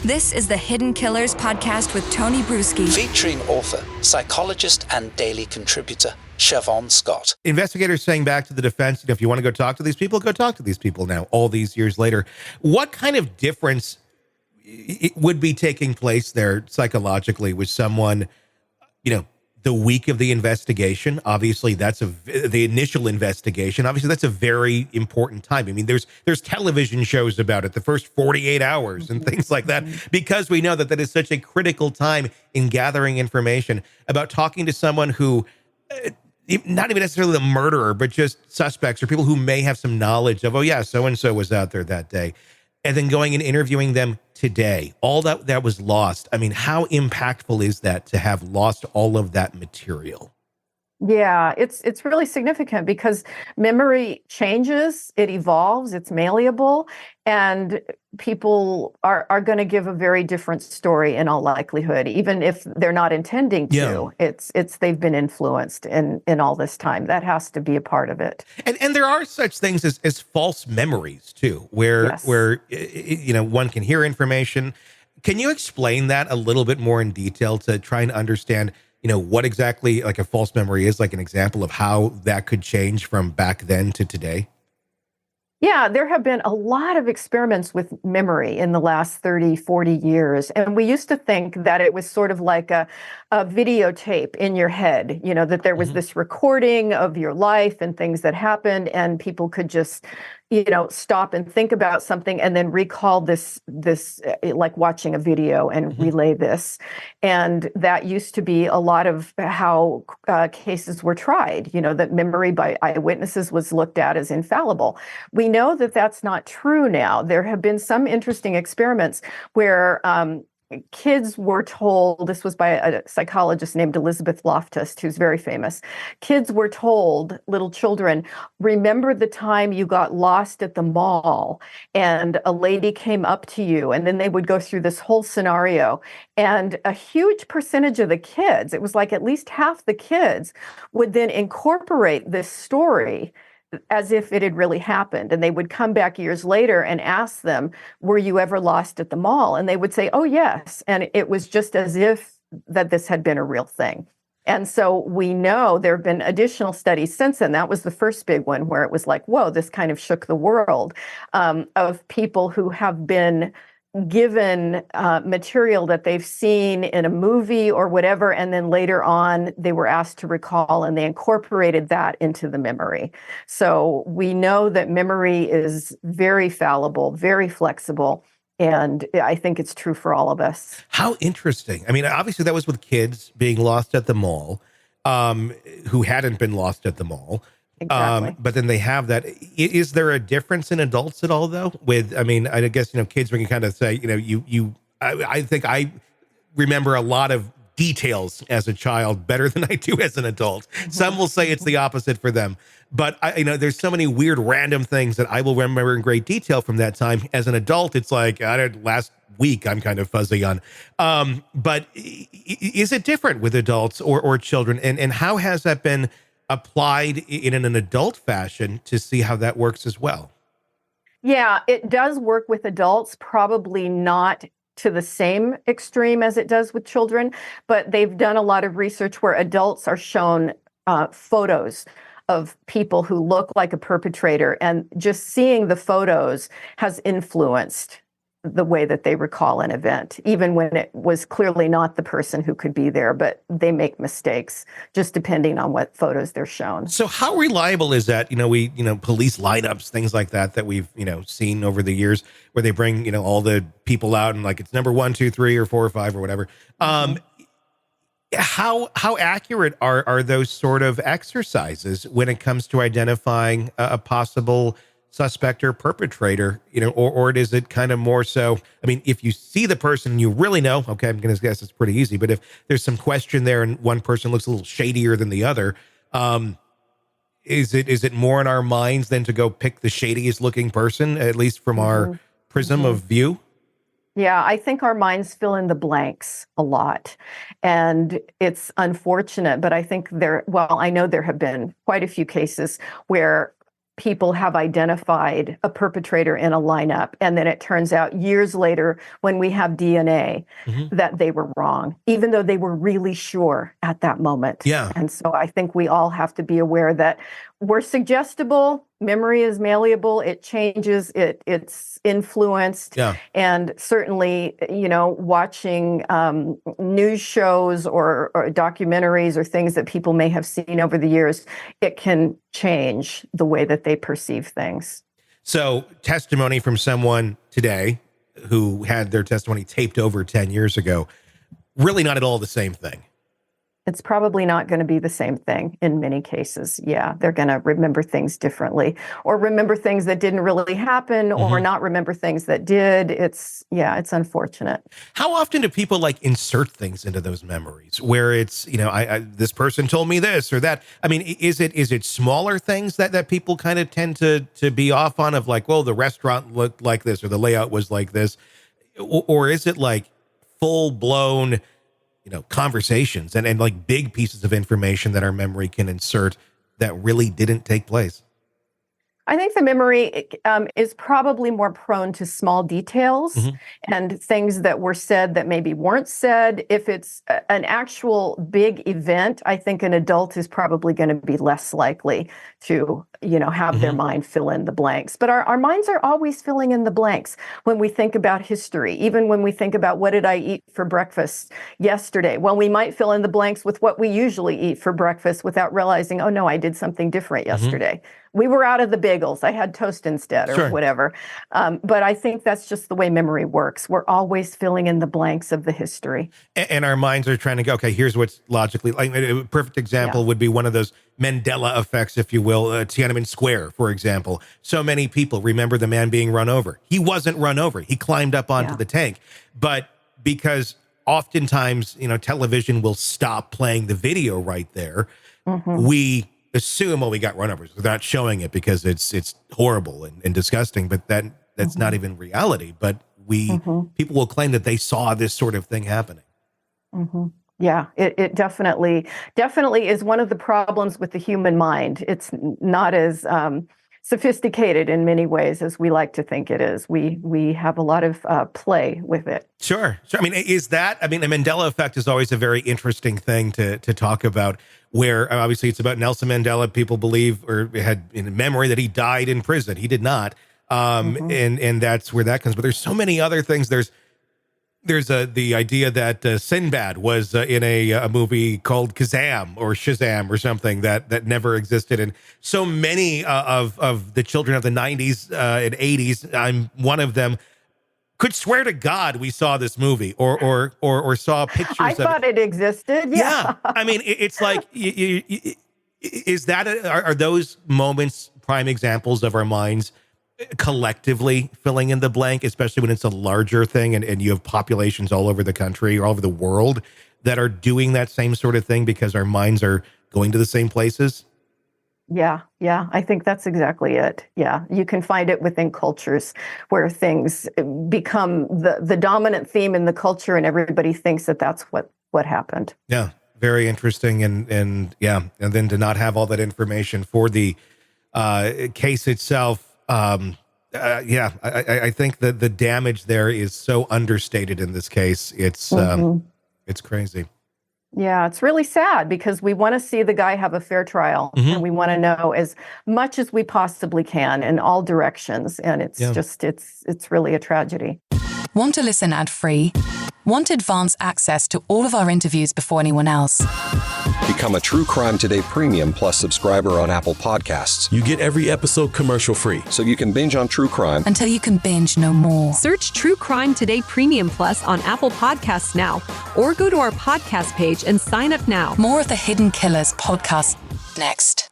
This is the Hidden Killers podcast with Tony Brueski. Featuring author, psychologist, and daily contributor, Shavaun Scott. Investigators saying back to the defense, if you want to go talk to these people, go talk to these people now, all these years later. What kind of difference would be taking place there psychologically with someone, the week of the investigation? Obviously, that's the initial investigation. Obviously, that's a very important time. I mean, there's television shows about it, the first 48 hours and things like that, because we know that is such a critical time in gathering information about talking to someone who, not even necessarily the murderer, but just suspects or people who may have some knowledge of, oh yeah, so-and-so was out there that day. And then going and interviewing them today, all that was lost. I mean, how impactful is that to have lost all of that material? Yeah, it's really significant because memory changes, it evolves, it's malleable, and people are going to give a very different story in all likelihood, even if they're not intending to. Yeah. It's they've been influenced in all this time. That has to be a part of it. And there are such things as false memories too, where one can hear information. Can you explain that a little bit more in detail to try and understand what exactly like a false memory is, like an example of how that could change from back then to today? Yeah, there have been a lot of experiments with memory in the last 30, 40 years. And we used to think that it was sort of like a videotape in your head, that there was this recording of your life and things that happened, and people could just, stop and think about something and then recall this like watching a video and relay this. And that used to be a lot of how cases were tried, that memory by eyewitnesses was looked at as infallible. We know that that's not true now. There have been some interesting experiments where kids were told, this was by a psychologist named Elizabeth Loftus, who's very famous. Kids were told, little children, remember the time you got lost at the mall and a lady came up to you, and then they would go through this whole scenario. And a huge percentage of the kids, it was like at least half the kids, would then incorporate this story as if it had really happened. And they would come back years later and ask them, were you ever lost at the mall? And they would say, oh, yes. And it was just as if that this had been a real thing. And so we know there have been additional studies since then. That was the first big one where it was like, whoa, this kind of shook the world, of people who have been given material that they've seen in a movie or whatever, and then later on they were asked to recall, and they incorporated that into the memory. So we know that memory is very fallible, very flexible, and I think it's true for all of us. How interesting. I mean, obviously that was with kids being lost at the mall, who hadn't been lost at the mall. Exactly. But then they have that. Is there a difference in adults at all, though? I guess, kids, we can kind of say, I think I remember a lot of details as a child better than I do as an adult. Some will say it's the opposite for them. But there's so many weird random things that I will remember in great detail from that time. As an adult, it's like last week I'm kind of fuzzy on. But is it different with adults or children? And how has that been applied in an adult fashion to see how that works as well? Yeah, it does work with adults, probably not to the same extreme as it does with children, but they've done a lot of research where adults are shown photos of people who look like a perpetrator, and just seeing the photos has influenced the way that they recall an event, even when it was clearly not the person who could be there, but they make mistakes just depending on what photos they're shown. So how reliable is that? Police lineups, things like that we've, seen over the years where they bring, all the people out and like it's number 1, 2, 3 or 4 or 5 or whatever. How accurate are those sort of exercises when it comes to identifying a possible suspect or perpetrator, or is it kind of more so, if you see the person and you really know, okay, I'm going to guess it's pretty easy, but if there's some question there and one person looks a little shadier than the other, is it more in our minds than to go pick the shadiest looking person, at least from our prism of view? Yeah, I think our minds fill in the blanks a lot, and it's unfortunate, but I think I know there have been quite a few cases where people have identified a perpetrator in a lineup, and then it turns out years later when we have DNA that they were wrong, even though they were really sure at that moment. Yeah. And so I think we all have to be aware that we're suggestible. Memory is malleable. It changes. It's influenced. Yeah. And certainly, watching news shows or documentaries or things that people may have seen over the years, it can change the way that they perceive things. So testimony from someone today who had their testimony taped over 10 years ago, really not at all the same thing. It's probably not going to be the same thing in many cases. Yeah, they're going to remember things differently, or remember things that didn't really happen, or not remember things that did. It's unfortunate. How often do people insert things into those memories where it's, this person told me this or that? I mean, is it smaller things that people kind of tend to be off on, of well, the restaurant looked like this or the layout was like this, or is it full blown conversations and big pieces of information that our memory can insert that really didn't take place? I think the memory is probably more prone to small details and things that were said that maybe weren't said. If it's an actual big event, I think an adult is probably going to be less likely to, have their mind fill in the blanks. But our minds are always filling in the blanks when we think about history, even when we think about what did I eat for breakfast yesterday? Well, we might fill in the blanks with what we usually eat for breakfast without realizing, oh no, I did something different yesterday. We were out of the bagels. I had toast instead or whatever. But I think that's just the way memory works. We're always filling in the blanks of the history. And our minds are trying to go, okay, here's what's logically, a perfect example would be one of those Mandela effects, if you will, Tiananmen Square, for example. So many people remember the man being run over. He wasn't run over. He climbed up onto the tank. But because oftentimes, television will stop playing the video right there, we assume, we got run over. So they're not showing it because it's horrible and disgusting, but that's not even reality. But people will claim that they saw this sort of thing happening. Yeah, it definitely is one of the problems with the human mind. It's not as sophisticated in many ways as we like to think it is. We have a lot of play with it. Sure. I mean, the Mandela effect is always a very interesting thing to talk about, where obviously it's about Nelson Mandela. People believe or had in memory that he died in prison. He did not. And that's where that comes. But there's so many other things. There's the idea that Sinbad was in a movie called Kazam or Shazam or something that never existed. And so many of the children of the 90s and 80s, I'm one of them, could swear to God we saw this movie or saw pictures of it. I thought it existed. Yeah. I mean, it's are those moments prime examples of our minds collectively filling in the blank, especially when it's a larger thing and you have populations all over the country or all over the world that are doing that same sort of thing because our minds are going to the same places? Yeah, I think that's exactly it. Yeah, you can find it within cultures where things become the dominant theme in the culture and everybody thinks that that's what happened. Yeah, very interesting. And then to not have all that information for the case itself. I think that the damage there is so understated in this case. It's crazy. Yeah, it's really sad because we want to see the guy have a fair trial and we want to know as much as we possibly can in all directions. And it's it's really a tragedy. Want to listen ad-free? Want advanced access to all of our interviews before anyone else? Become a True Crime Today Premium Plus subscriber on Apple Podcasts. You get every episode commercial-free. So you can binge on True Crime until you can binge no more. Search True Crime Today Premium Plus on Apple Podcasts now, or go to our podcast page and sign up now. More of the Hidden Killers podcast next.